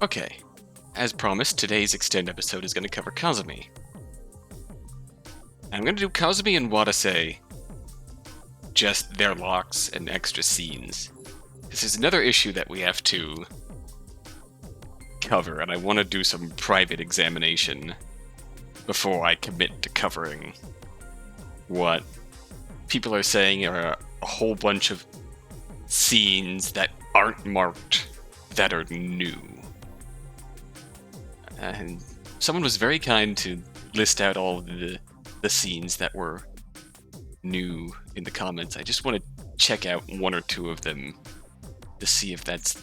Okay, as promised, today's Xtend episode is going to cover Kazami. I'm going to do Kazami and Watase, just their locks and extra scenes. This is another issue that we have to cover, and I want to do some private examination before I commit to covering what people are saying are a whole bunch of scenes that aren't marked that are new. And someone was very kind to list out all the scenes that were new in the comments. I just want to check out one or two of them to see if that's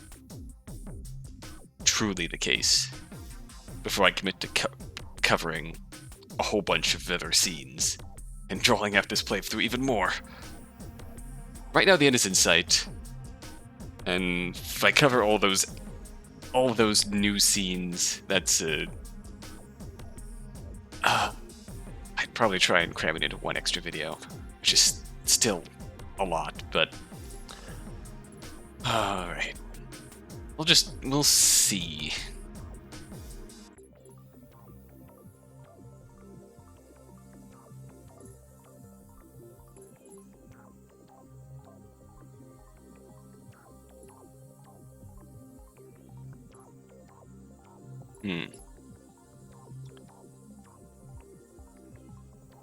truly the case before I commit to covering a whole bunch of other scenes and drawing out this playthrough even more. Right now the end is in sight, and if I cover all those new scenes, that's I'd probably try and cram it into one extra video, which is still a lot, but alright. We'll see.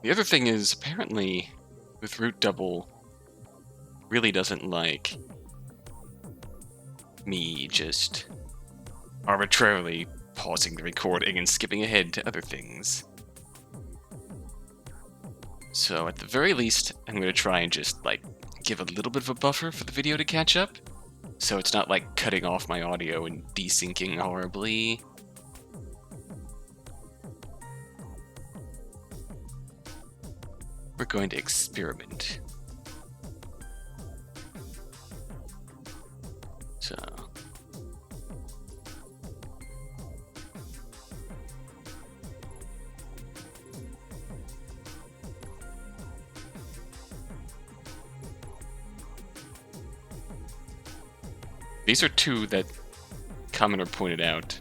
The other thing is, apparently, with Root Double, really doesn't like me just arbitrarily pausing the recording and skipping ahead to other things. So at the very least, I'm going to try and just, give a little bit of a buffer for the video to catch up, so it's not, cutting off my audio and desyncing horribly. We're going to experiment. So... these are two that commenter pointed out.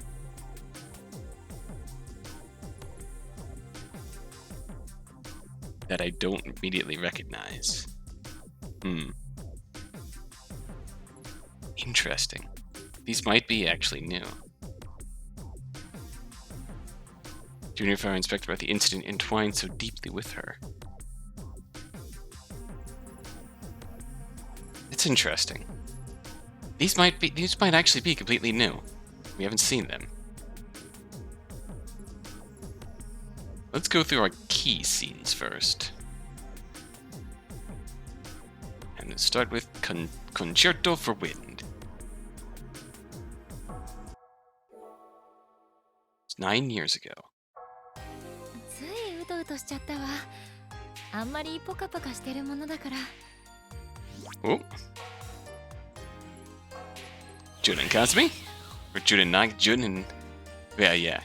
That I don't immediately recognize. Interesting. These might be actually new. Junior Fire Inspector about the incident entwined so deeply with her. It's interesting. These might actually be completely new. We haven't seen them. Let's go through our key scenes first. And let's start with Concerto for Wind. It's 9 years ago. Oh. Jun and Kazami? Or Jun and yeah.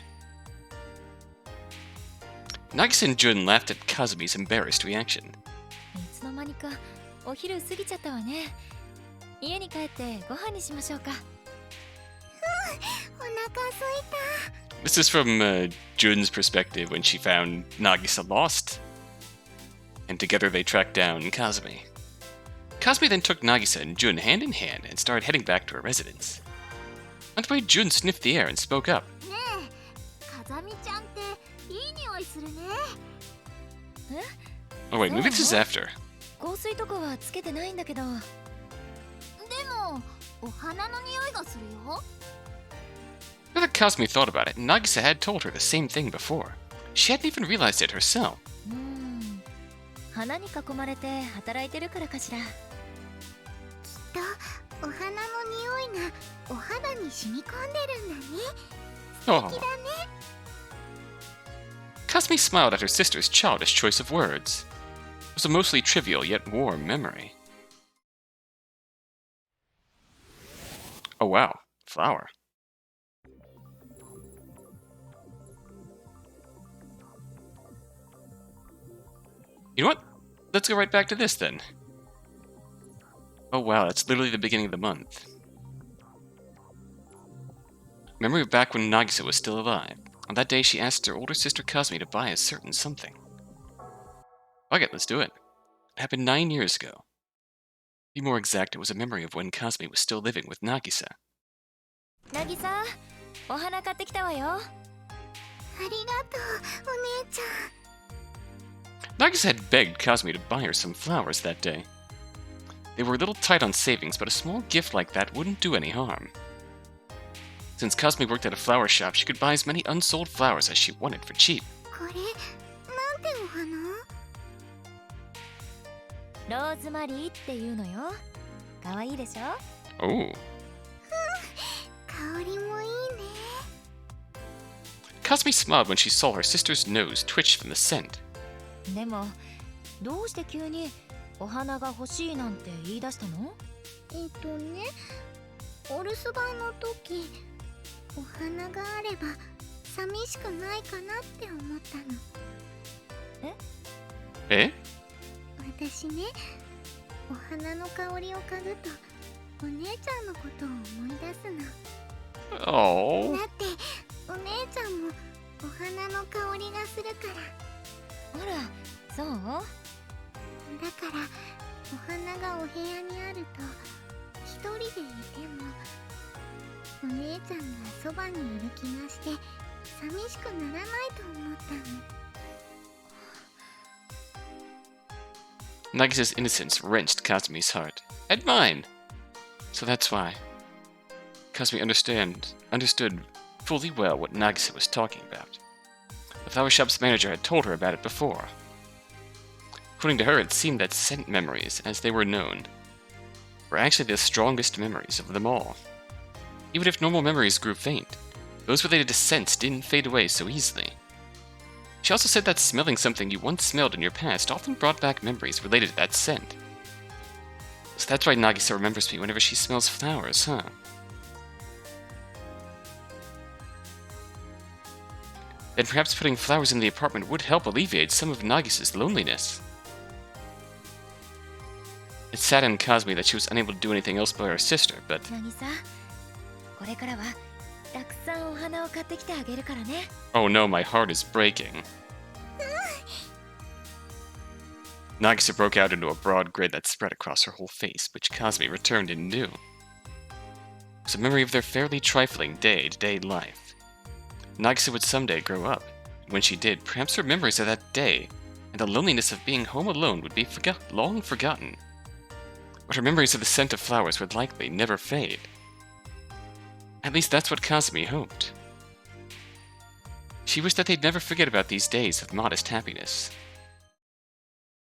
Nagisa and Jun laughed at Kazami's embarrassed reaction. This is from Jun's perspective when she found Nagisa lost, and together they tracked down Kazami. Kazami then took Nagisa and Jun hand in hand and started heading back to her residence. On the way, Jun sniffed the air and spoke up. Oh wait, maybe this is after. Now that Kazami thought about it, Nagisa had told her the same thing before. She hadn't even realized it herself. Oh. Kazami smiled at her sister's childish choice of words. It was a mostly trivial yet warm memory. Oh wow, flower. You know what? Let's go right back to this then. Oh wow, that's literally the beginning of the month. Memory of back when Nagisa was still alive. On that day, she asked her older sister Kazami to buy a certain something. Okay, let's do it. It happened 9 years ago. To be more exact, it was a memory of when Kazami was still living with Nagisa. Nagisa, お花買ってきたわよ。ありがとう、お姉ちゃん。 Nagisa had begged Kazami to buy her some flowers that day. They were a little tight on savings, but a small gift like that wouldn't do any harm. Since Kazami worked at a flower shop, she could buy as many unsold flowers as she wanted for cheap. これ、なんてお花？ローズマリーっていうのよ。可愛いでしょ？ Oh. 香りもいいね。 Kazami smiled when she saw her sister's nose twitch from the scent. でも、どうして急にお花が欲しいなんて言い出したの？お留守番の時、お花があれば寂しくないかなって思ったの。え？私ね、お花の香りを嗅ぐとお姉ちゃんのことを思い出すの。 Oh. だってお姉ちゃんもお花の香りがするから。あら、そう？だからお花がお部屋にあると一人でいてもお姉ちゃんがそばにいる気がして寂しくならないと思ったの。 Nagisa's innocence wrenched Kazami's heart. And mine! So that's why. Kazami understood fully well what Nagisa was talking about. The flower shop's manager had told her about it before. According to her, it seemed that scent memories, as they were known, were actually the strongest memories of them all. Even if normal memories grew faint, those related to scents didn't fade away so easily. She also said that smelling something you once smelled in your past often brought back memories related to that scent. So that's why Nagisa remembers me whenever she smells flowers, huh? Then perhaps putting flowers in the apartment would help alleviate some of Nagisa's loneliness. It saddened Kazami that she was unable to do anything else by her sister, but... Oh no, my heart is breaking. Nagisa broke out into a broad grin that spread across her whole face, which Kazami returned in new. It was a memory of their fairly trifling day-to-day life. Nagisa would someday grow up, and when she did, perhaps her memories of that day and the loneliness of being home alone would be long forgotten. But her memories of the scent of flowers would likely never fade. At least that's what Kazami hoped. She wished that they'd never forget about these days of modest happiness.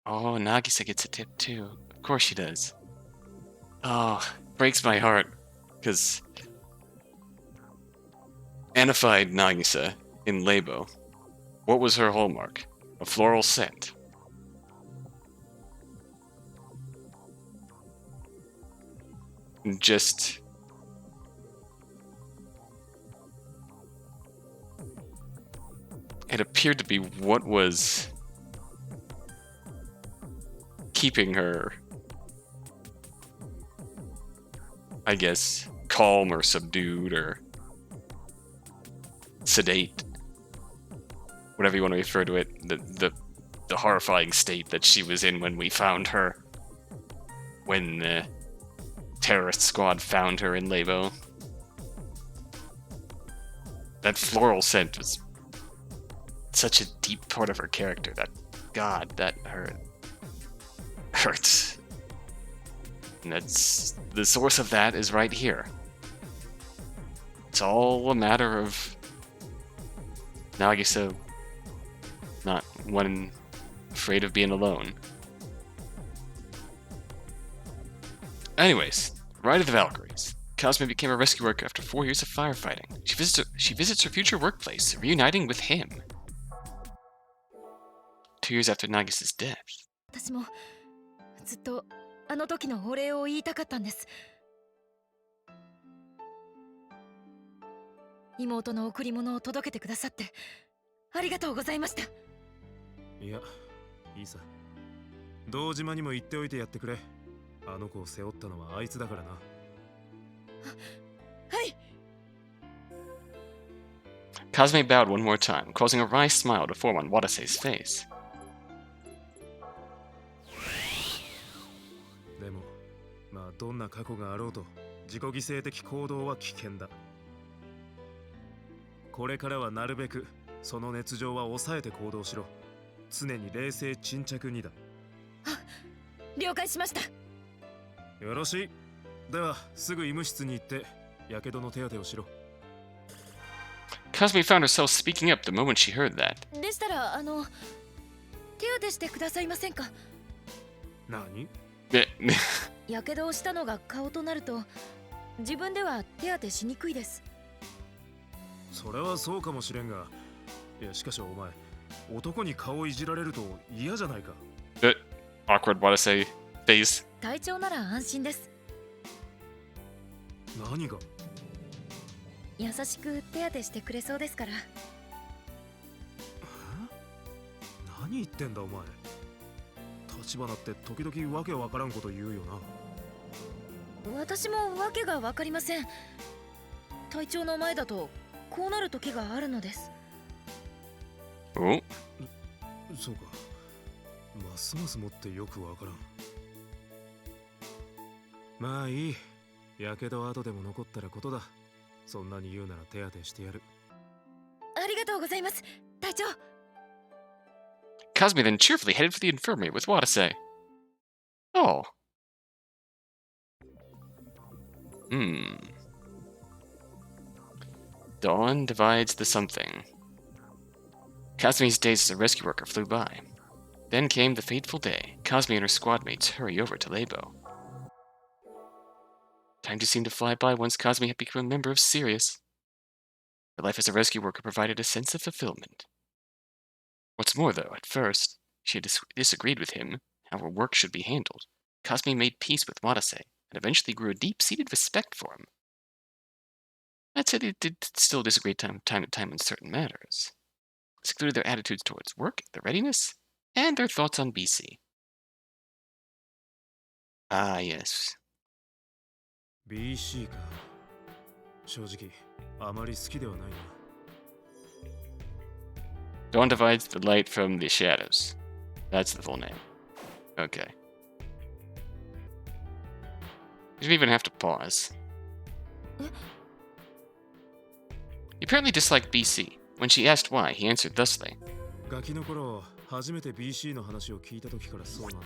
Oh, Nagisa gets a tip too. Of course she does. Oh, breaks my heart, because Anified Nagisa in Labo. What was her hallmark? A floral scent. Just... It appeared to be what was keeping her, I guess, calm or subdued or sedate, whatever you want to refer to it, the horrifying state that she was in when we found her, when the terrorist squad found her in Labo. That floral scent was such a deep part of her character that, God, that hurts. And that's, the source of that is right here. It's all a matter of Nagisa not one afraid of being alone. Anyways, Ride of the Valkyries. Kazami became a rescue worker after 4 years of firefighting. She visits her future workplace, reuniting with him. 2 years after Nagisa's death. 私もずっとあの時のお礼を言いたかったんです。妹の贈り物を届けてくださってありがとうございました。いや、いいさ。堂島にも言っておいてやってくれ。あの子を背負ったのはあいつだからな。はい。Kazami bowed one more time, causing a wry smile to form on Watase's face. でも、まあどんな過去があろうと、自己犠牲的行動は危険だ。これからはなるべくその熱情は抑えて行動しろ。常に冷静沈着にだ。了解しました。よろしい。ではすぐ医務室に行ってやけどの手当てをしろ。 Kazami found herself speaking up the moment she heard that. でしたら手当てしてくださいませんか。何？やけどをしたのが顔となると自分では手当てしにくいです。それはそうかもしれんが、いやしかしお前、男に顔いじられると嫌じゃないか。Awkward Watase face. 体調なら安心です。何が？優しく手当てしてくれそうですから。何言ってんだお前。立花って時々わけわからんこと言うよな。私もわけがわかりません。隊長の前だとこうなる時があるのです。お？そうか。ますますもってよくわからん。まあいい。やけど後でも残ったらことだ。そんなに言うなら手当てしてやる。ありがとうございます、隊長。Kazami then cheerfully headed for the infirmary with Watase. Oh. Dawn divides the something. Kazami's days as a rescue worker flew by. Then came the fateful day. Kazami and her squad mates hurry over to Labo. Time just seemed to fly by once Kazami had become a member of Sirius. Her life as a rescue worker provided a sense of fulfillment. What's more, though, at first, she had disagreed with him, how her work should be handled. Kazami made peace with Watase, and eventually grew a deep-seated respect for him. That said, they did still disagree time to time on certain matters. This included their attitudes towards work, their readiness, and their thoughts on BC. Ah, yes. BC か。正直、あまり好きではないな。Dawn divides the light from the shadows. That's the full name. Okay. You didn't even have to pause. He apparently disliked BC. When she asked why, he answered thusly. ガキの頃、初めて BC の話を聞いた時からそうなんだが、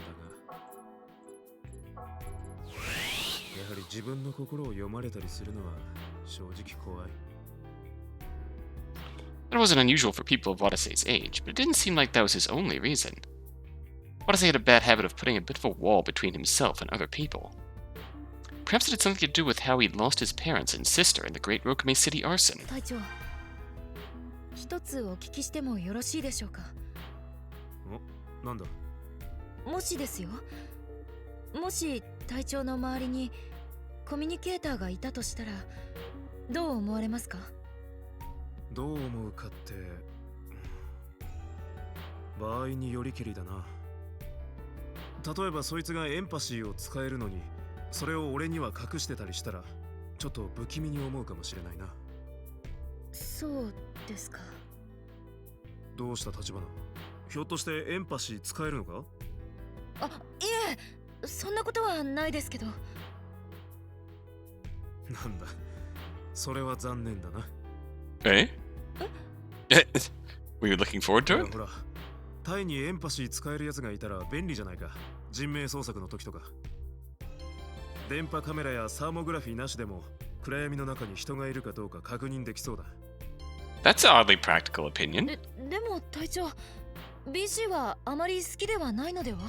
やはり自分の心を読まれたりするのは正直怖い。That wasn't unusual for people of Watase's age, but it didn't seem like that was his only reason. Watase had a bad habit of putting a bit of a wall between himself and other people. Perhaps it had something to do with how he'd lost his parents and sister in the Great Rokame City arson. 隊長、一つお聞きしてもよろしいでしょうか。お、なんだ。もしですよ、もし隊長の周りにコミュニケーターがいたとしたらどう思われますか？どう思うかって、場合によりけりだな。例えばそいつがエンパシーを使えるのに、それを俺には隠してたりしたら、ちょっと不気味に思うかもしれないな。そうですか。どうした立花？ひょっとしてエンパシー使えるのか？あ、いえ、そんなことはないですけど。なんだ、それは残念だな。Eh? Were you looking forward to it? ほら、タイにエンパシー使えるやつがいたら便利じゃないか。人命捜索の時とか。電波カメラやサーモグラフィーなしでも暗闇の中に人がいるかどうか確認できそうだ。That's an oddly practical opinion. でも隊長、BC はあまり好きではないのでは？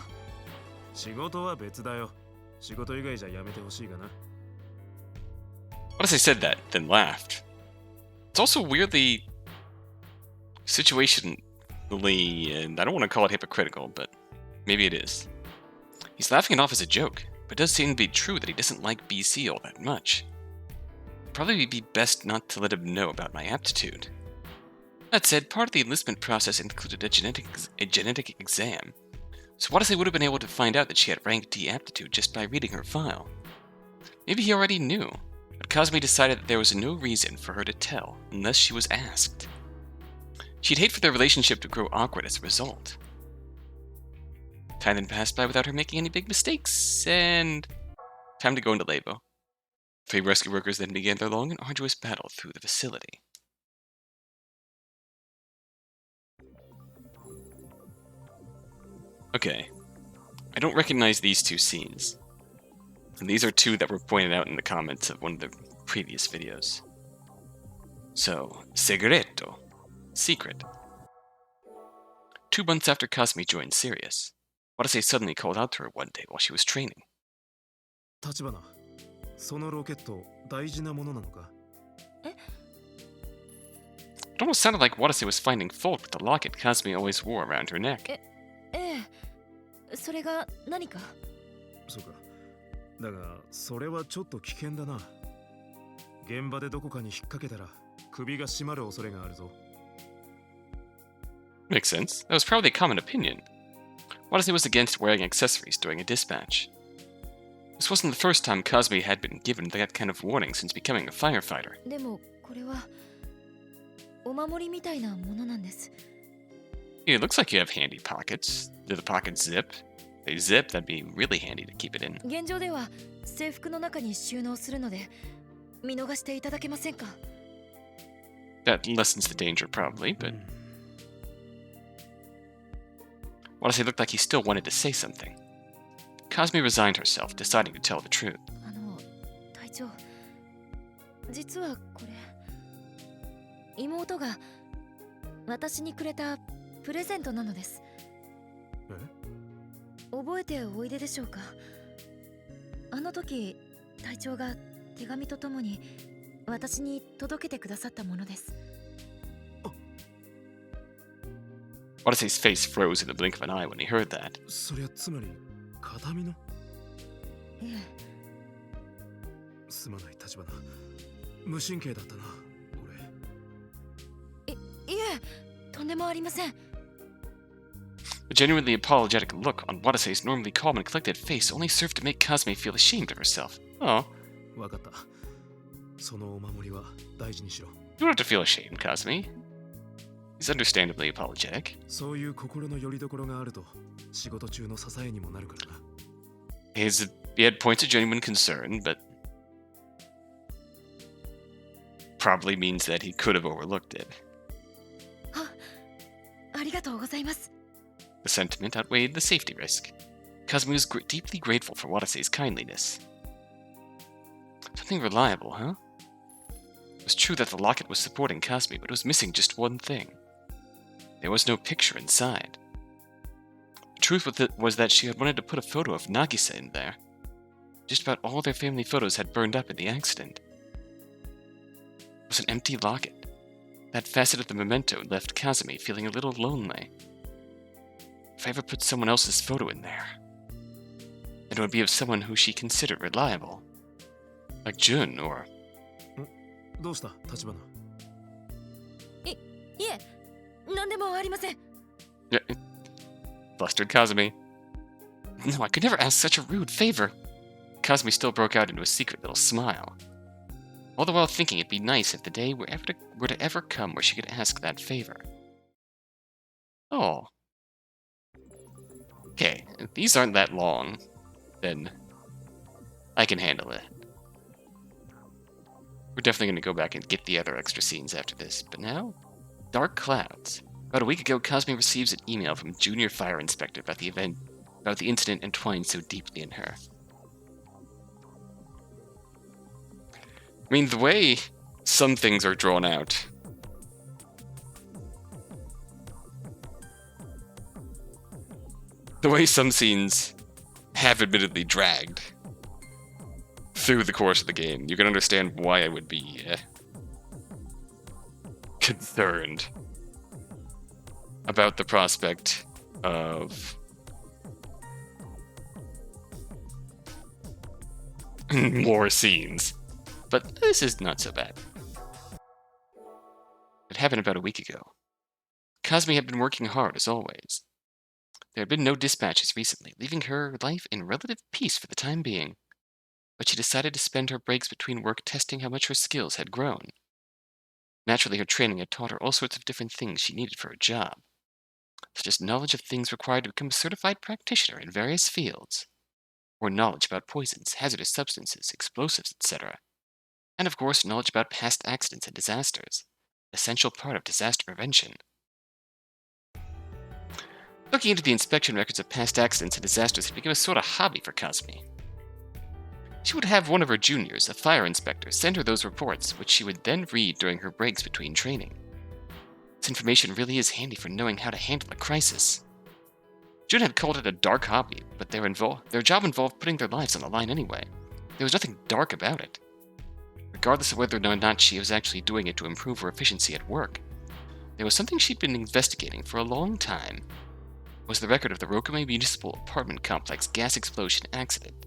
仕事は別だよ。仕事以外じゃやめてほしいがな。Watase said that, then laughed. It's also weirdly situationally, and I don't want to call it hypocritical, but maybe it is. He's laughing it off as a joke, but it does seem to be true that he doesn't like BC all that much. Probably be best not to let him know about my aptitude. That said, part of the enlistment process included a genetic exam, so Watase would have been able to find out that she had rank D aptitude just by reading her file. Maybe he already knew, but Kazami decided that there was no reason for her to tell unless she was asked. She'd hate for their relationship to grow awkward as a result. Time then passed by without her making any big mistakes, and time to go into Labo. 3 rescue workers then began their long and arduous battle through the facility. Okay. I don't recognize these 2 scenes. And these are 2 that were pointed out in the comments of one of the previous videos. So, segreto. Secret. 2 months after Kazami joined Sirius, Watase suddenly called out to her one day while she was training. 立花、そのロケット大事なものなのか？ It almost sounded like Watase was finding fault with the locket Kazami always wore around her neck. ええ、それが何か？そうか。だがそれはちょっと危険だな。現場でどこかに引っ掛けたら首が絞まる恐れがあるぞ。Makes sense. That was probably a common opinion. Watase was against wearing accessories during a dispatch. This wasn't the first time Kazami had been given that kind of warning since becoming a firefighter. でもこれはお守りみたいなものなんです。 It looks like you have handy pockets. Do the pockets zip? If they zip, that'd be really handy to keep it in. 現状では制服の中に収納するので見逃していただけませんか？ That lessens the danger, probably, but... Watase looked like he still wanted to say something. Kazami resigned herself, deciding to tell the truth. 隊長、実はこれ妹が私にくれたプレゼントなのです。覚えておいででしょうか？あの時隊長が手紙とともに私に届けてくださったものです。 Watase's face froze in the blink of an eye when he heard that. そりゃつまり形見の？ええ。すまない立花。無神経だったな、俺。いえ、とんでもありません。 A genuinely apologetic look on Watase's normally calm and collected face only served to make Kazami feel ashamed of herself. Oh. わかった。そのお守りは大事にしろ。 You don't have to feel ashamed, Kazami. He's understandably apologetic. そういう心の拠り所があると仕事中の支えにもなるからな。He had points of genuine concern, but probably means that he could have overlooked it. ありがとうございます。 The sentiment outweighed the safety risk. Kazumi was deeply grateful for Watase's kindliness. Something reliable, huh? It was true that the locket was supporting Kazumi, but it was missing just one thing. There was no picture inside. The truth was that she had wanted to put a photo of Nagisa in there. Just about all their family photos had burned up in the accident. It was an empty locket. That facet of the memento left Kazumi feeling a little lonely. If I ever put someone else's photo in there, then it would be of someone who she considered reliable. Like Jun or... どうした立花？いえ、何でもありません。 Flustered Kazami. No, I could never ask such a rude favor. Kazumi still broke out into a secret little smile. All the while thinking it'd be nice if the day were to ever come where she could ask that favor. Oh. Okay, if these aren't that long, then I can handle it. We're definitely going to go back and get the other extra scenes after this, but now, Dark Clouds. About a week ago, Kazami receives an email from Junior Fire Inspector about the incident entwined so deeply in her. I mean, the way some things are drawn out, the way some scenes have admittedly dragged through the course of the game, you can understand why I would be concerned about the prospect of more scenes. But this is not so bad. It happened about a week ago. Kazami had been working hard as always. There had been no dispatches recently, leaving her life in relative peace for the time being. But she decided to spend her breaks between work testing how much her skills had grown. Naturally, her training had taught her all sorts of different things she needed for her job, such as knowledge of things required to become a certified practitioner in various fields, or knowledge about poisons, hazardous substances, explosives, etc., and of course, knowledge about past accidents and disasters, an essential part of disaster prevention. Looking into the inspection records of past accidents and disasters had become a sort of hobby for Kazami. She would have one of her juniors, a fire inspector, send her those reports, which she would then read during her breaks between training. This information really is handy for knowing how to handle a crisis. Jun had called it a dark hobby, but their job involved putting their lives on the line anyway. There was nothing dark about it. Regardless of whether or not she was actually doing it to improve her efficiency at work, there was something she'd been investigating for a long time. It was the record of the Rokume Municipal Apartment Complex gas explosion accident.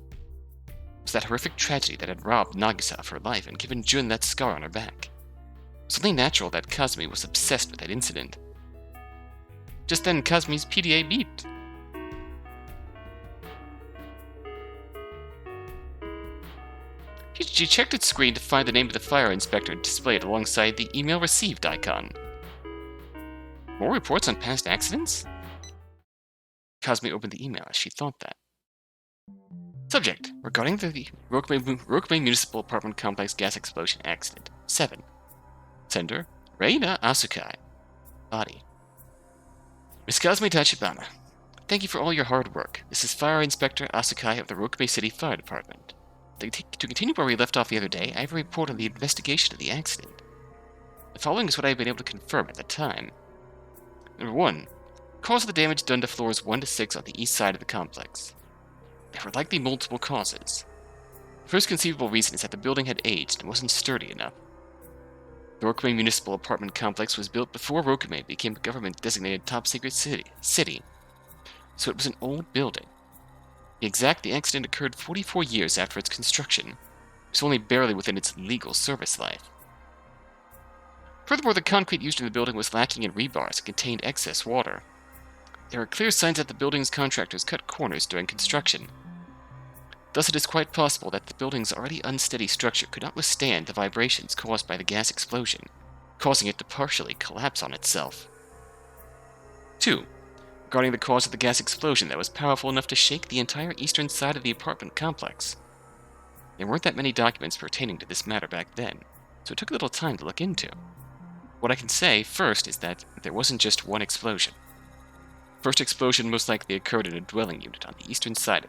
It was that horrific tragedy that had robbed Nagisa of her life and given Jun that scar on her back. It was only natural that Kazami was obsessed with that incident. Just then, Kazami's PDA beeped. She checked its screen to find the name of the fire inspector displayed alongside the email received icon. More reports on past accidents? Kazami opened the email as she thought that. Subject: regarding the Rokume Municipal Apartment Complex gas explosion accident. 7. Sender: Reina Asukai. Body: Miss Kazami Tachibana. Thank you for all your hard work. This is Fire Inspector Asukai of the Rokume City Fire Department. To continue where we left off the other day, I have a report on the investigation of the accident. The following is what I have been able to confirm at the time. Number 1. Cause of the damage done to floors 1 to 6 on the east side of the complex. There were likely multiple causes. The first conceivable reason is that the building had aged and wasn't sturdy enough. The Rokume Municipal Apartment Complex was built before Rokume became a government-designated top-secret city, so it was an old building. The accident occurred 44 years after its construction. It was only barely within its legal service life. Furthermore, the concrete used in the building was lacking in rebars and contained excess water. There are clear signs that the building's contractors cut corners during construction. Thus, it is quite possible that the building's already unsteady structure could not withstand the vibrations caused by the gas explosion, causing it to partially collapse on itself. 2. Regarding the cause of the gas explosion that was powerful enough to shake the entire eastern side of the apartment complex. There weren't that many documents pertaining to this matter back then, so it took a little time to look into. What I can say first is that there wasn't just one explosion. The first explosion most likely occurred in a dwelling unit on the eastern side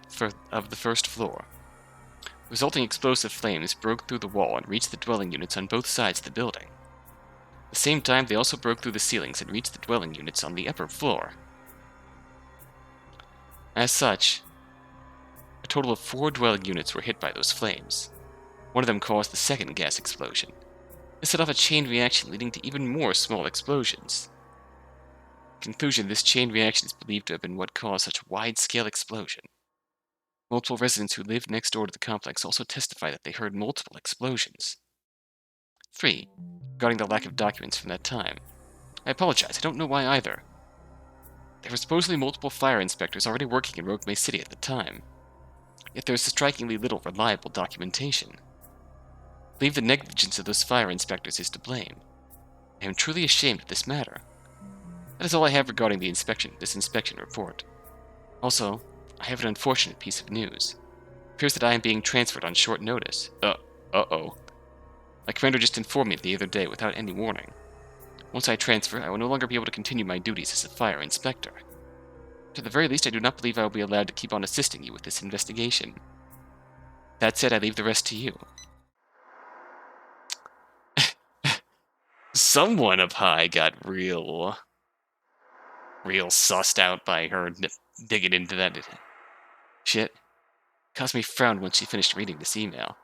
of the first floor. Resulting explosive flames broke through the wall and reached the dwelling units on both sides of the building. At the same time, they also broke through the ceilings and reached the dwelling units on the upper floor. As such, a total of 4 dwelling units were hit by those flames. One of them caused the second gas explosion. This set off a chain reaction leading to even more small explosions. In conclusion, this chain reaction is believed to have been what caused such a wide-scale explosion. Multiple residents who lived next door to the complex also testified that they heard multiple explosions. 3. Regarding the lack of documents from that time. I apologize, I don't know why either. There were supposedly multiple fire inspectors already working in Rokume City at the time, yet there is strikingly little reliable documentation. I believe the negligence of those fire inspectors is to blame. I am truly ashamed of this matter. That is all I have regarding this inspection report. Also, I have an unfortunate piece of news. It appears that I am being transferred on short notice. Uh-oh. My commander just informed me the other day without any warning. Once I transfer, I will no longer be able to continue my duties as a fire inspector. But at the very least, I do not believe I will be allowed to keep on assisting you with this investigation. That said, I leave the rest to you. Someone up high got real sussed out by her digging into that shit. Kazami frowned once she finished reading this email.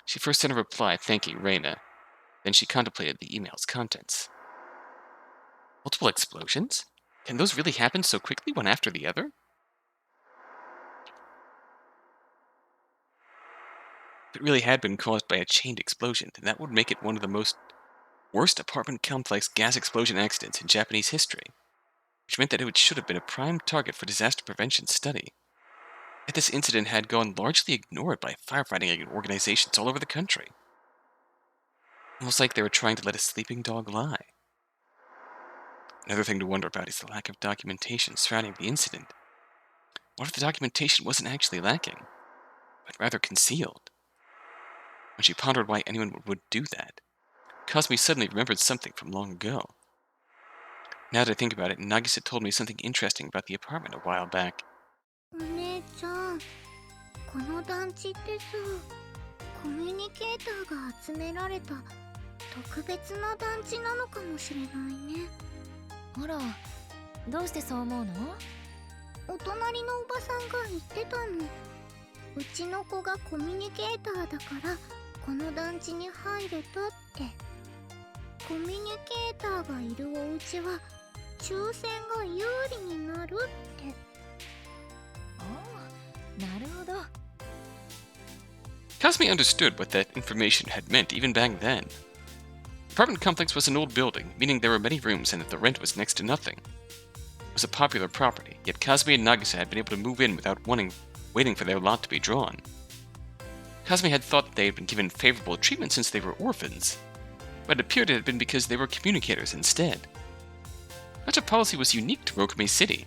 She first sent a reply thanking Reina, then she contemplated the email's contents. Multiple explosions? Can those really happen so quickly, one after the other? If it really had been caused by a chained explosion, then that would make it one of the worst apartment complex gas explosion accidents in Japanese history, which meant that it should have been a prime target for disaster prevention study. Yet this incident had gone largely ignored by firefighting organizations all over the country. Almost like they were trying to let a sleeping dog lie. Another thing to wonder about is the lack of documentation surrounding the incident. What if the documentation wasn't actually lacking, but rather concealed? When she pondered why anyone would do that, Kazami suddenly remembered something from long ago. Now that I think about it, Nagisa told me something interesting about the apartment a while back. お姉ちゃん、この団地ってさ、コミュニケーターが集められた特別な団地なのかもしれないね。あら、どうしてそう思うの？お隣のおばさんが言ってたの。うちの子がコミュニケーターだからこの団地に入れたって。コミュニケーターがいるお家は抽選が有利になるって。ああ、なるほど。Kazumi understood what that information had meant even back then. The apartment complex was an old building, meaning there were many rooms and that the rent was next to nothing. It was a popular property, yet Kazumi and Nagisa had been able to move in without waiting for their lot to be drawn. Kazumi had thought that they had been given favorable treatment since they were orphans, but it appeared it had been because they were communicators instead. Such a policy was unique to Rokame City.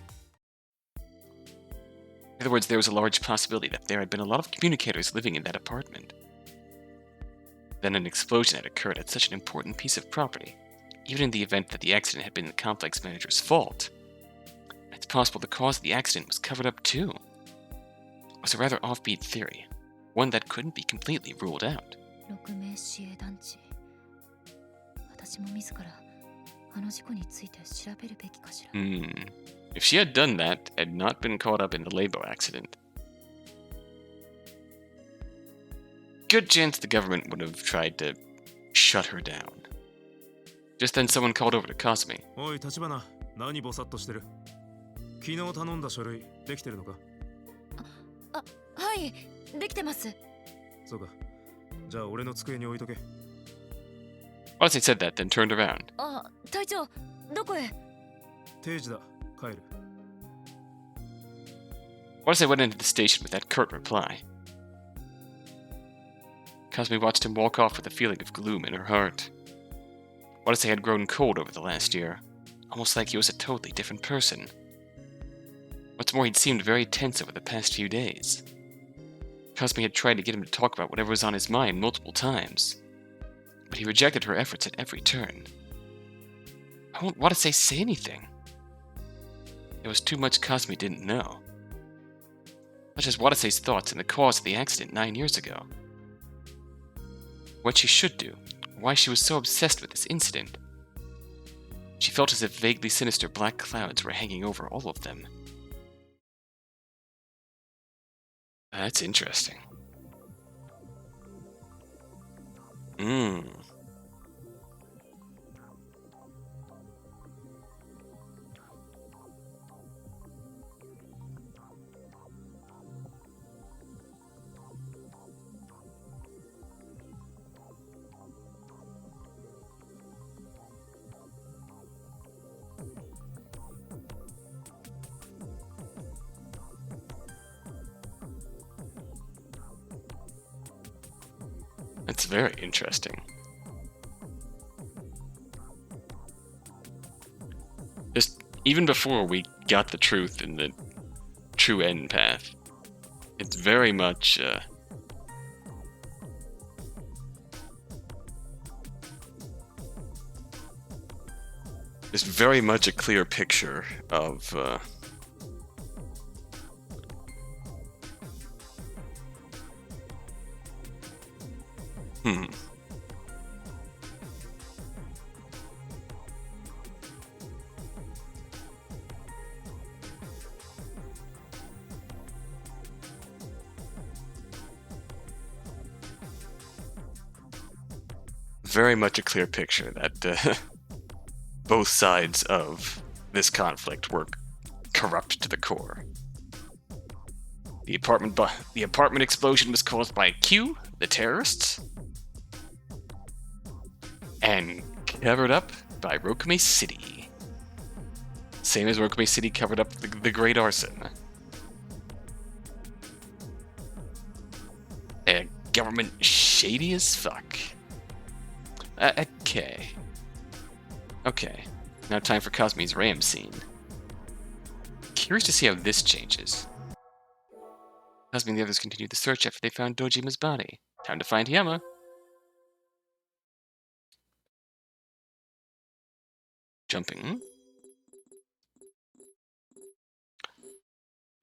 In other words, there was a large possibility that there had been a lot of communicators living in that apartment. Then an explosion had occurred at such an important piece of property, even in the event that the accident had been the complex manager's fault. It's possible the cause of the accident was covered up too. It was a rather offbeat theory, one that couldn't be completely ruled out. 6名市営団地。私も自らあの事故について調べるべきかしら。If she had done that and not been caught up in the Labo accident, good chance the government would have tried to shut her down. Just then someone called over to Kazami. おい、立花、何ぼさっとしてる？昨日頼んだ書類できてるのか？はい、できてます。そうか。じゃあ俺の机に置いとけ。Watase said that, then turned around. あ、隊長、どこへ？定時だ。帰る。Watase went into the station with that curt reply. Kazumi watched him walk off with a feeling of gloom in her heart. Watase had grown cold over the last year, almost like he was a totally different person. What's more, he'd seemed very tense over the past few days. Kazumi had tried to get him to talk about whatever was on his mind multiple times, but he rejected her efforts at every turn. Why won't Watase say anything? There was too much Kazumi didn't know. Such as Watase's thoughts and the cause of the accident 9 years ago. What she should do, why she was so obsessed with this incident. She felt as if vaguely sinister black clouds were hanging over all of them. That's interesting. That's very interesting. Just even before we got the truth in the true end path, it's very much there's very much a clear picture of very much a clear picture that both sides of this conflict were corrupt to the core. The apartment explosion was caused by Q, the terrorists, and covered up by Rokame City. Same as Rokame City covered up the Great Arson. Government shady as fuck. Okay. Okay. Now time for Kazami's Ram scene. Curious to see how this changes. Kazami and the others continued the search after they found Dojima's body. Time to find Yama. Jumping.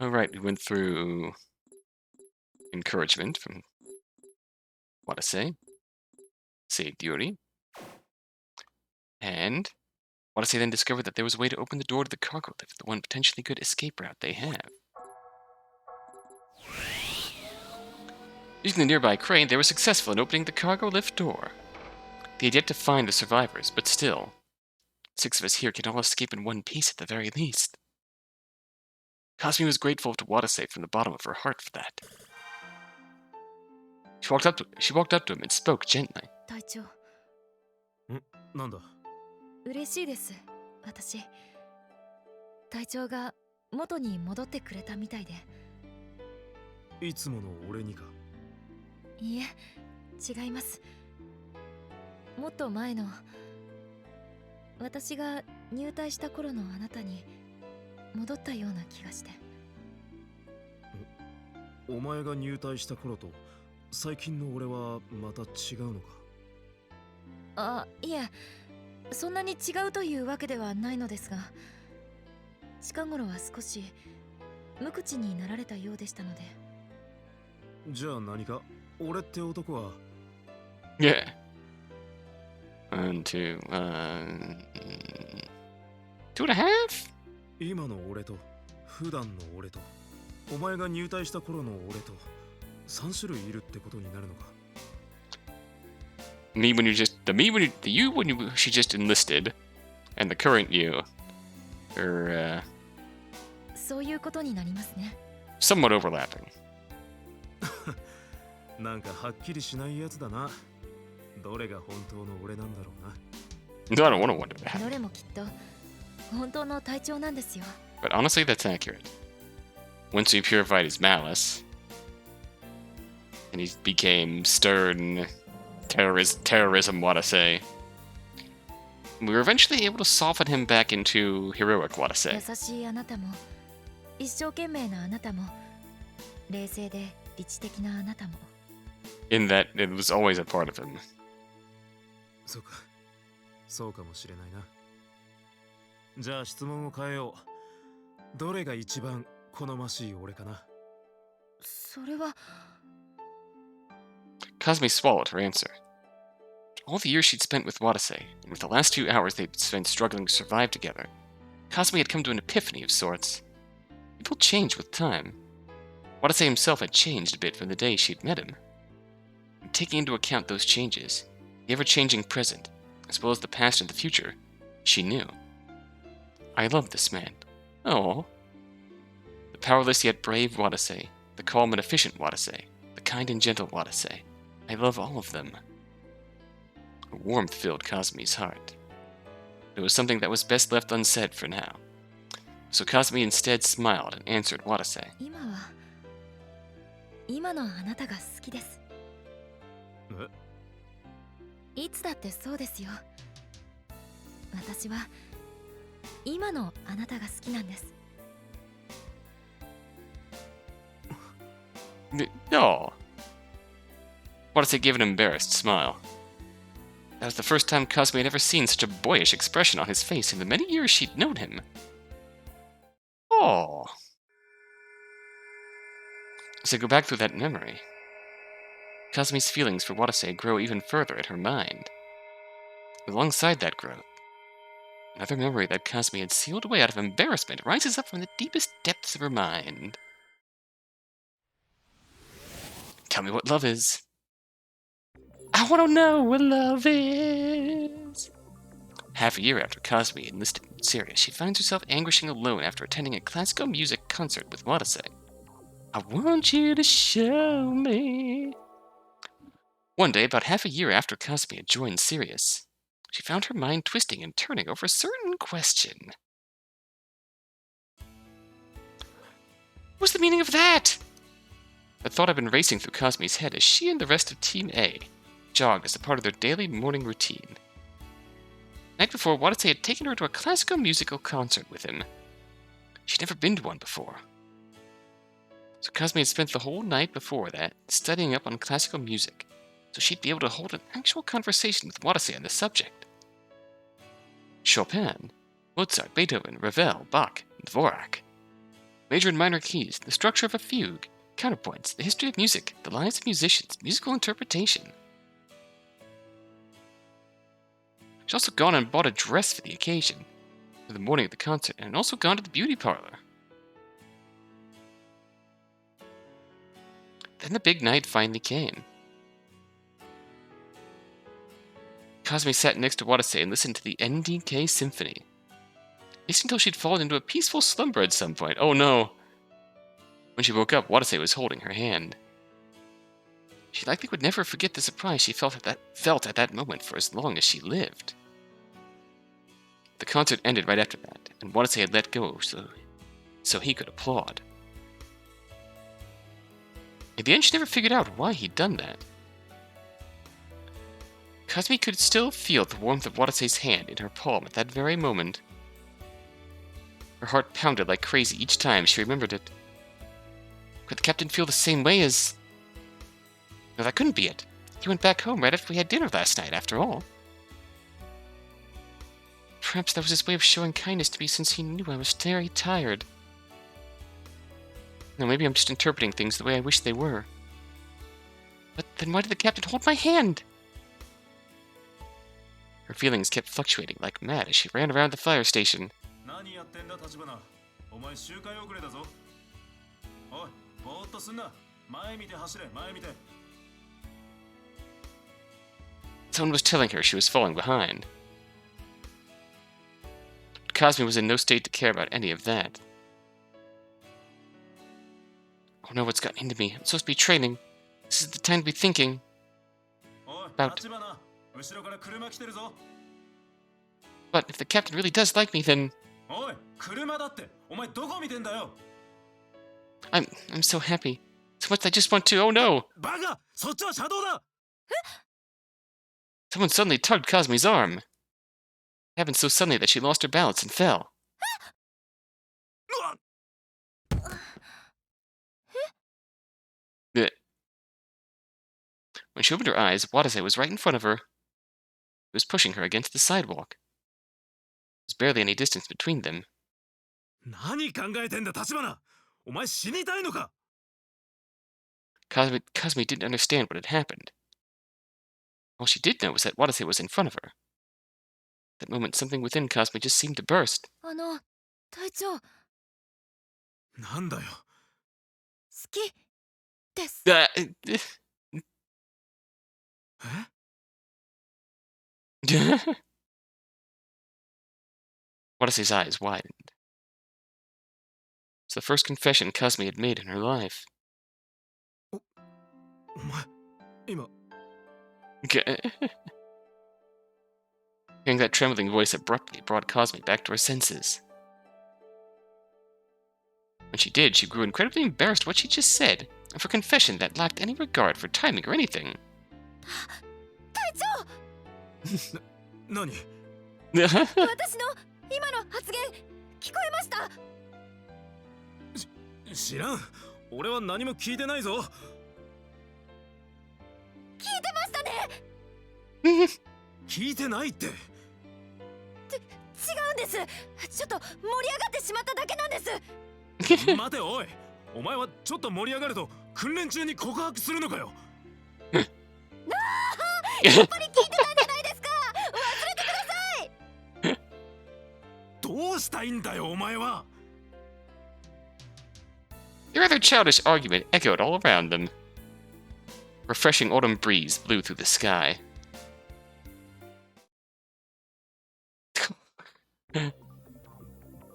Alright, we went through encouragement from Watase, saved Yuri, and Watase then discovered that there was a way to open the door to the cargo lift, the one potentially good escape route they have. Using the nearby crane, they were successful in opening the cargo lift door. They had yet to find the survivors, but still, 6 of us here can all escape in one piece at the very least. Kazami was grateful to Watase from the bottom of her heart for that. She walked up to him and spoke gently. 隊長、なんだ。嬉しいです。私。隊長が元に戻ってくれたみたいで。いつもの俺にか。いいえ、違います。もっと前の私が入隊した頃のあなたに戻ったような気がして。お前が入隊した頃と最近の俺はまた違うのか。あ、いえ、そんなに違うというわけではないのですが、近頃は少し無口になられたようでしたので。じゃあ何か俺って男は。Yeah. 1, 2, 2.5? 今の俺と普段の俺とお前が入隊した頃の俺と3種類いるってことになるのか。Me when you just the you when she just enlisted, and the current you are そういうことになりますね。 somewhat overlapping. なんかはっきりしないやつだな。どれが本当の俺なんだろうな。No, I don't want to wonder that. どれもきっと本当の隊長なんですよ。 But honestly, that's accurate. Once he purified his malice, and he became stern terrorism, Watase, we were eventually able to soften him back into heroic Watase. 優しいあなたも、一生懸命なあなたも、冷静で理知的なあなたも。In that it was always a part of him. そうか。そうかもしれないな。じゃあ質問を変えよう。どれが一番好ましい俺かな。それは。Kazami swallowed her answer. All the years she'd spent with Watase, and with the last few hours they'd spent struggling to survive together, Kazami had come to an epiphany of sorts. People change with time. Watase himself had changed a bit from the day she'd met him. And taking into account those changes, the ever-changing present, as well as the past and the future, she knew. I loved this man. Oh. The powerless yet brave Watase, the calm and efficient Watase, the kind and gentle Watase. I love all of them. A warmth filled Kazami's heart. It was something that was best left unsaid for now. So Kazami instead smiled and answered Watase. 今は今のあなたが好きです。いつだってそうですよ。私は今のあなたが好きなんです。No. Watase gave an embarrassed smile. That was the first time Kazami had ever seen such a boyish expression on his face in the many years she'd known him. Oh. As I go back through that memory, Kazami's feelings for Watase grow even further in her mind. Alongside that growth, another memory that Kazami had sealed away out of embarrassment rises up from the deepest depths of her mind. Tell me what love is. I want to know what love is. Half a year after Kazami enlisted in Syria, she finds herself anguishing alone after attending a classical music concert with Watase. I want you to show me. One day, about half a year after Kazami had joined Sirius, she found her mind twisting and turning over a certain question. What's the meaning of that? The thought had been racing through Kazami's head as she and the rest of Team A jogged as a part of their daily morning routine. The night before, Watase had taken her to a classical musical concert with him. She'd never been to one before. So Kazami had spent the whole night before that studying up on classical music, so she'd be able to hold an actual conversation with Watase on the subject. Chopin, Mozart, Beethoven, Ravel, Bach, and Dvorak. Major and minor keys, the structure of a fugue, counterpoints, the history of music, the lives of musicians, musical interpretation. She'd also gone and bought a dress for the occasion, for the morning of the concert, and also gone to the beauty parlor. Then the big night finally came. Kazami sat next to Watase and listened to the NDK symphony. At least until she'd fallen into a peaceful slumber at some point. Oh no! When she woke up, Watase was holding her hand. She likely would never forget the surprise she felt at that moment for as long as she lived. The concert ended right after that, and Watase had let go so he could applaud. In the end, she never figured out why he'd done that. Kazami could still feel the warmth of Watase's hand in her palm at that very moment. Her heart pounded like crazy each time she remembered it. Could the captain feel the same way as... No, that couldn't be it. He went back home right after we had dinner last night, after all. Perhaps that was his way of showing kindness to me since he knew I was very tired. No, maybe I'm just interpreting things the way I wish they were. But then why did the captain hold my hand? Her feelings kept fluctuating like mad as she ran around the fire station. Someone was telling her she was falling behind. But Kazami was in no state to care about any of that. Oh no, what's gotten into me? I'm supposed to be training. This is the time to be thinking about... But if the captain really does like me, then... I'm so happy. So much I just want to... Oh no! Someone suddenly tugged Kazami's arm. It happened so suddenly that she lost her balance and fell. Blech. When she opened her eyes, Watase was right in front of her. He was pushing her against the sidewalk. There was barely any distance between them. Kazami didn't understand what had happened. All she did know was that Watase was in front of her. At that moment, something within Kazami just seemed to burst. 隊長、好きです。Watase's eyes widened. It's the first confession Kazami had made in her life. Hearing that trembling voice abruptly brought Kazami back to her senses. When she did, she grew incredibly embarrassed what she just said, and for confession that lacked any regard for timing or anything. 隊長、何私の今の発言聞こえました？知らん。俺は何も聞いてないぞ。聞いてましたね。聞いてないって。違うんです。ちょっと盛り上がってしまっただけなんです。待ておい。お前はちょっと盛り上がると訓練中に告白するのかよ。やっぱり聞いてたんじゃないですか。忘れてください。どうしたいんだよお前は。The rather childish argument echoed all around them. A refreshing autumn breeze blew through the sky.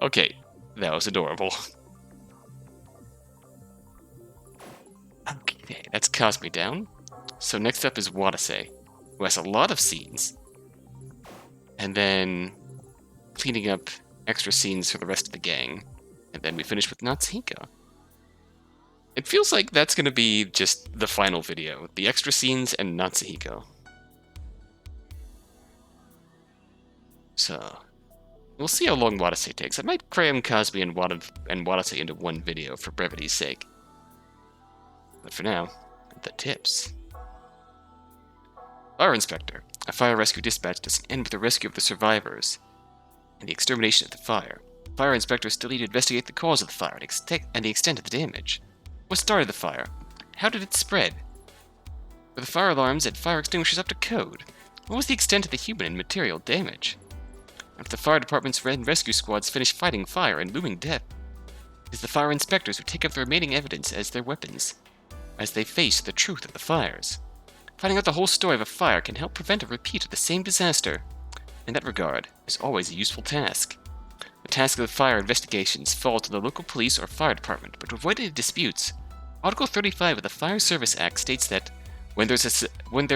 Okay, that was adorable. Okay, that's Kazami down. So next up is Watase, who has a lot of scenes. And then cleaning up extra scenes for the rest of the gang. And then we finish with Natsuhiko. It feels like that's going to be just the final video. The extra scenes and Natsuhiko. So, we'll see how long Watase takes. I might cram Kazami and Watase into one video for brevity's sake. But for now, the tips. Fire Inspector. A fire rescue dispatch doesn't end with the rescue of the survivors and the extermination of the fire. Fire inspectors still need to investigate the cause of the fire and the extent of the damage. What started the fire? How did it spread? Were the fire alarms and fire extinguishers up to code? What was the extent of the human and material damage? After the fire department's and rescue squads finish fighting fire and looming death, it is the fire inspectors who take up the remaining evidence as their weapons, as they face the truth of the fires. Finding out the whole story of a fire can help prevent a repeat of the same disaster. In that regard, is always a useful task. The task of the fire investigations falls to the local police or fire department, but to avoid any disputes, Article 35 of the Fire Service Act states that when there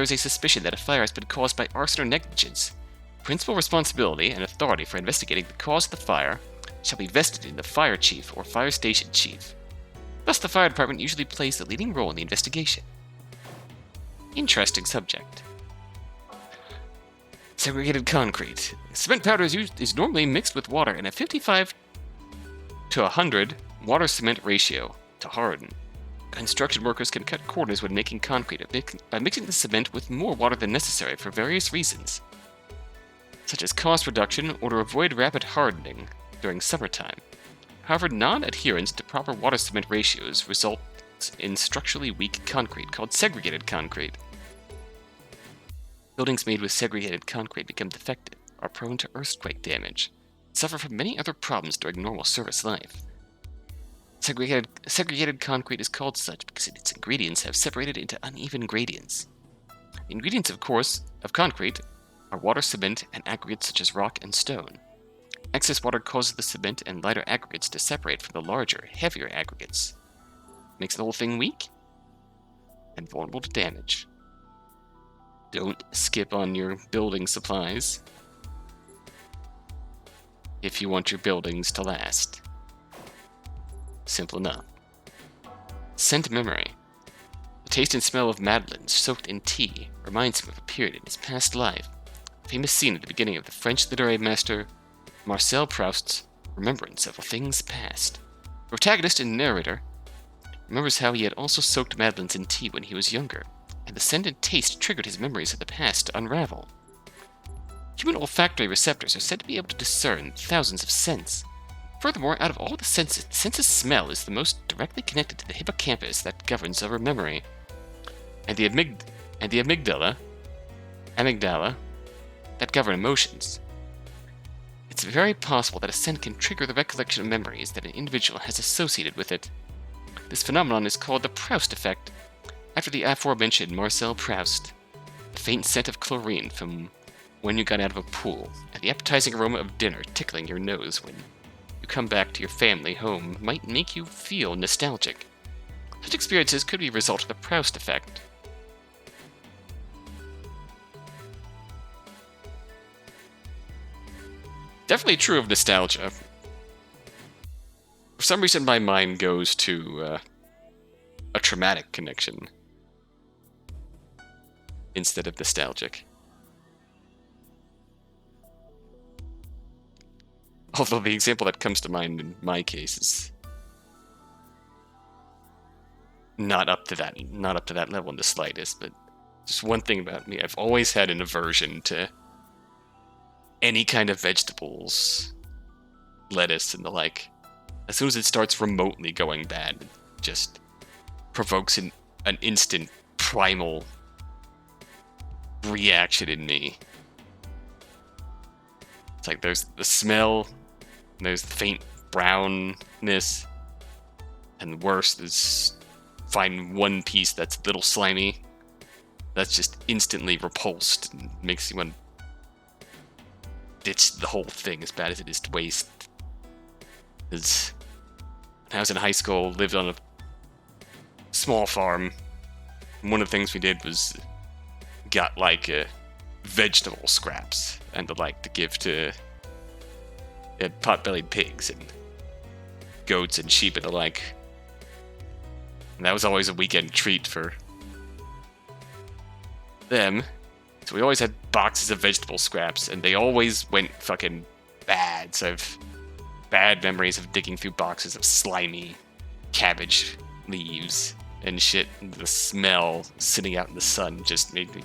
is a suspicion that a fire has been caused by arson or negligence, principal responsibility and authority for investigating the cause of the fire shall be vested in the fire chief or fire station chief. Thus, the fire department usually plays the leading role in the investigation. Interesting subject. Segregated concrete. Cement powder is normally mixed with water in a 55 to 100 water-cement ratio to harden. Construction workers can cut corners when making concrete by mixing the cement with more water than necessary for various reasons, such as cost reduction or to avoid rapid hardening during summertime. However, non-adherence to proper water-cement ratios results in structurally weak concrete called segregated concrete. Buildings made with segregated concrete become defective, are prone to earthquake damage, and suffer from many other problems during normal service life. Segregated concrete is called such because its ingredients have separated into uneven gradients. The ingredients, of concrete are water, cement, and aggregates such as rock and stone. Excess water causes the cement and lighter aggregates to separate from the larger, heavier aggregates. Makes the whole thing weak and vulnerable to damage. Don't skip on your building supplies if you want your buildings to last. Simple enough. Scent memory. The taste and smell of madeleine soaked in tea reminds him of a period in his past life. A famous scene at the beginning of the French literary master Marcel Proust's Remembrance of Things Past. The protagonist and narrator remembers how he had also soaked madeleines in tea when he was younger, and the scent and taste triggered his memories of the past to unravel. Human olfactory receptors are said to be able to discern thousands of scents. Furthermore, out of all the senses, the sense of smell is the most directly connected to the hippocampus that governs our memory, and the amygdala that govern emotions. It's very possible that a scent can trigger the recollection of memories that an individual has associated with it. This phenomenon is called the Proust effect, after the aforementioned Marcel Proust. The faint scent of chlorine from when you got out of a pool, and the appetizing aroma of dinner tickling your nose when you come back to your family home might make you feel nostalgic. Such experiences could be a result of the Proust effect. Definitely true of nostalgia. For some reason, my mind goes to a traumatic connection instead of nostalgic. Although the example that comes to mind in my case is not up to that level in the slightest, but just one thing about me, I've always had an aversion to any kind of vegetables, lettuce, and the like. As soon as it starts remotely going bad, it just provokes an instant primal reaction in me. It's like there's the smell, and there's the faint brownness, and the worst is find one piece that's a little slimy. That's just instantly repulsed and makes you want to ditch the whole thing, as bad as it is to waste. Because when I was in high school, lived on a small farm, and one of the things we did was got like vegetable scraps and the like to give to pot-bellied pigs and goats and sheep and the like. And that was always a weekend treat for them. So we always had boxes of vegetable scraps, and they always went fucking bad. So I have bad memories of digging through boxes of slimy cabbage leaves and shit. And the smell sitting out in the sun just made me...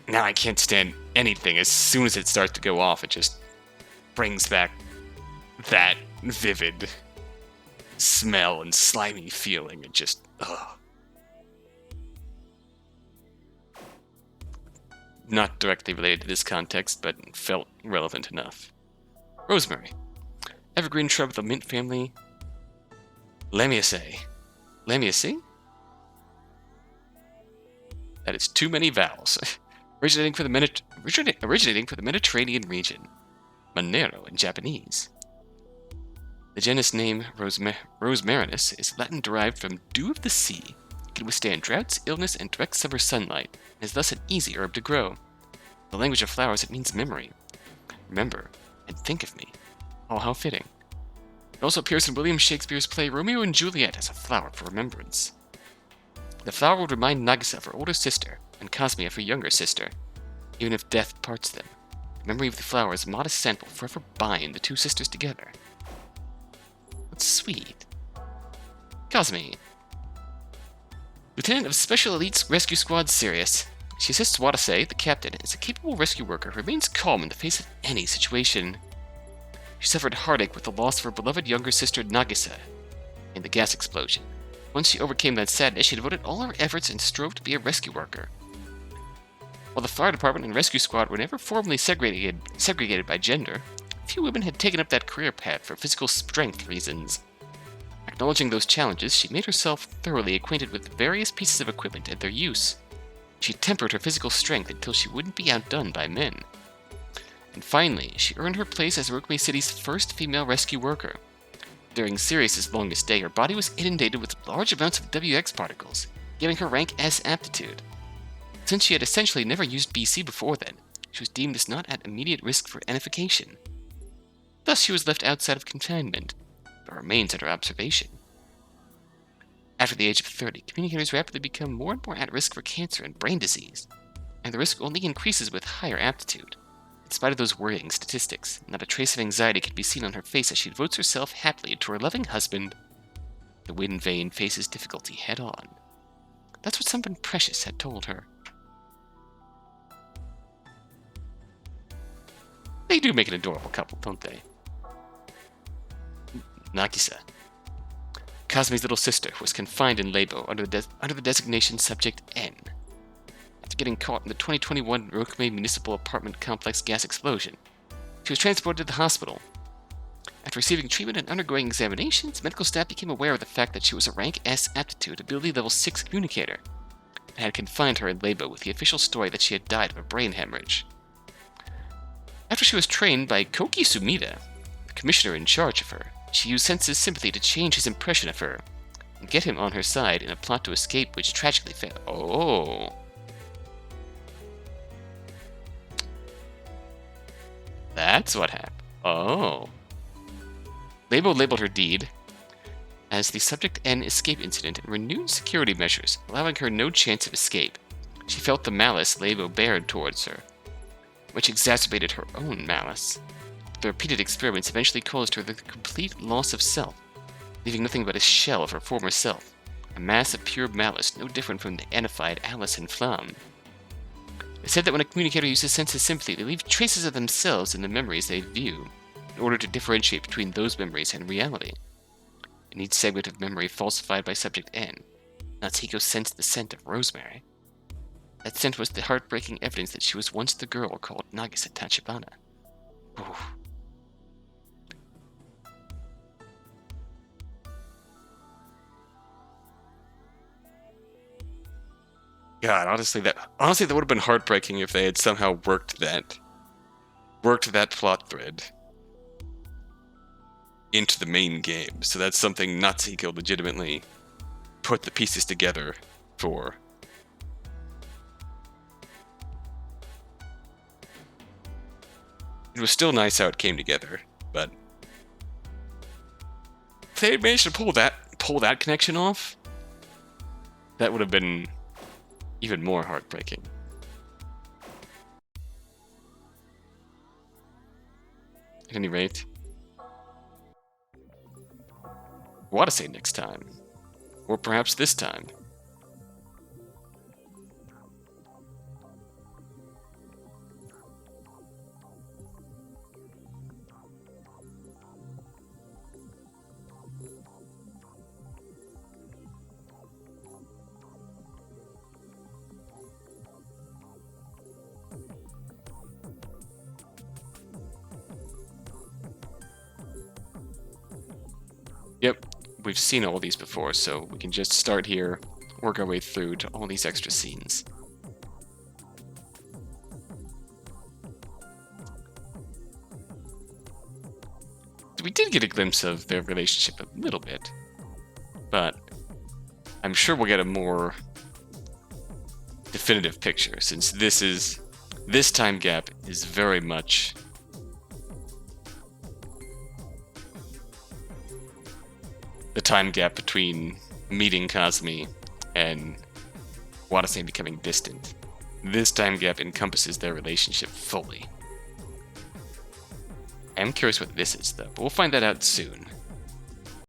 Now I can't stand anything. As soon as it starts to go off, it just brings back that vivid smell and slimy feeling. It just, ugh. Not directly related to this context, but felt relevant enough. Rosemary. Evergreen shrub of the mint family. Lamiaceae. Lamiaceae? That is too many vowels. originating from the Mediterranean region. Monero in Japanese. The genus name Rosmarinus is Latin derived from dew of the sea. It can withstand droughts, illness, and direct summer sunlight, and is thus an easy herb to grow. In the language of flowers, it means memory. Remember, and think of me. Oh, how fitting. It also appears in William Shakespeare's play Romeo and Juliet as a flower for remembrance. The flower would remind Nagisa of her older sister, and Kazami of her younger sister. Even if death parts them, the memory of the flower's modest scent will forever bind the two sisters together. That's sweet. Kazami. Lieutenant of Special Elite Rescue Squad Sirius. She assists Watase, the captain, and is a capable rescue worker who remains calm in the face of any situation. She suffered heartache with the loss of her beloved younger sister Nagisa in the gas explosion. Once she overcame that sadness, she devoted all her efforts and strove to be a rescue worker. While the fire department and rescue squad were never formally segregated by gender, few women had taken up that career path for physical strength reasons. Acknowledging those challenges, she made herself thoroughly acquainted with various pieces of equipment and their use. She tempered her physical strength until she wouldn't be outdone by men. And finally, she earned her place as Rokume City's first female rescue worker. During Sirius's longest day, her body was inundated with large amounts of WX particles, giving her rank S aptitude. Since she had essentially never used BC before then, she was deemed as not at immediate risk for anification. Thus she was left outside of confinement, but remains under observation. After the age of 30, communicators rapidly become more and more at risk for cancer and brain disease, and the risk only increases with higher aptitude. In spite of those worrying statistics, not a trace of anxiety can be seen on her face as she devotes herself happily to her loving husband. The Wind Vane faces difficulty head-on. That's what someone precious had told her. They do make an adorable couple, don't they? Nagisa. Kazami's little sister was confined in Labo under the designation Subject N. After getting caught in the 2021 Rokume Municipal Apartment Complex gas explosion, she was transported to the hospital. After receiving treatment and undergoing examinations, medical staff became aware of the fact that she was a rank S aptitude ability level 6 communicator, and had confined her in Labo with the official story that she had died of a brain hemorrhage. After she was trained by Koki Sumida, the commissioner in charge of her, she used Senses Sympathy to change his impression of her, and get him on her side in a plot to escape which tragically failed. Oh. That's what happened. Oh. Labo labeled her deed as the Subject N escape incident and renewed security measures, allowing her no chance of escape. She felt the malice Labo bared towards her, which exacerbated her own malice. The repeated experiments eventually caused her the complete loss of self, leaving nothing but a shell of her former self, a mass of pure malice no different from the anified Alice and Flam. It said that when a communicator uses Senses Sympathy, they leave traces of themselves in the memories they view, in order to differentiate between those memories and reality. In each segment of memory falsified by Subject N, Natsuhiko sensed the scent of Rosemary. That scent was the heartbreaking evidence that she was once the girl called Nagisa Tachibana. Ooh. God, honestly, that would have been heartbreaking if they had somehow worked that plot thread into the main game. So that's something Natsuhiko legitimately put the pieces together for. It was still nice how it came together, but if they had managed to pull that connection off, That would have been even more heartbreaking. At any rate, Watase next time. Or perhaps this time. Yep, we've seen all these before, so we can just start here, work our way through to all these extra scenes. We did get a glimpse of their relationship a little bit, but I'm sure we'll get a more definitive picture, since this time gap is very much the time gap between meeting Kazami and Watase becoming distant. This time gap encompasses their relationship fully. I'm curious what this is, though, but we'll find that out soon.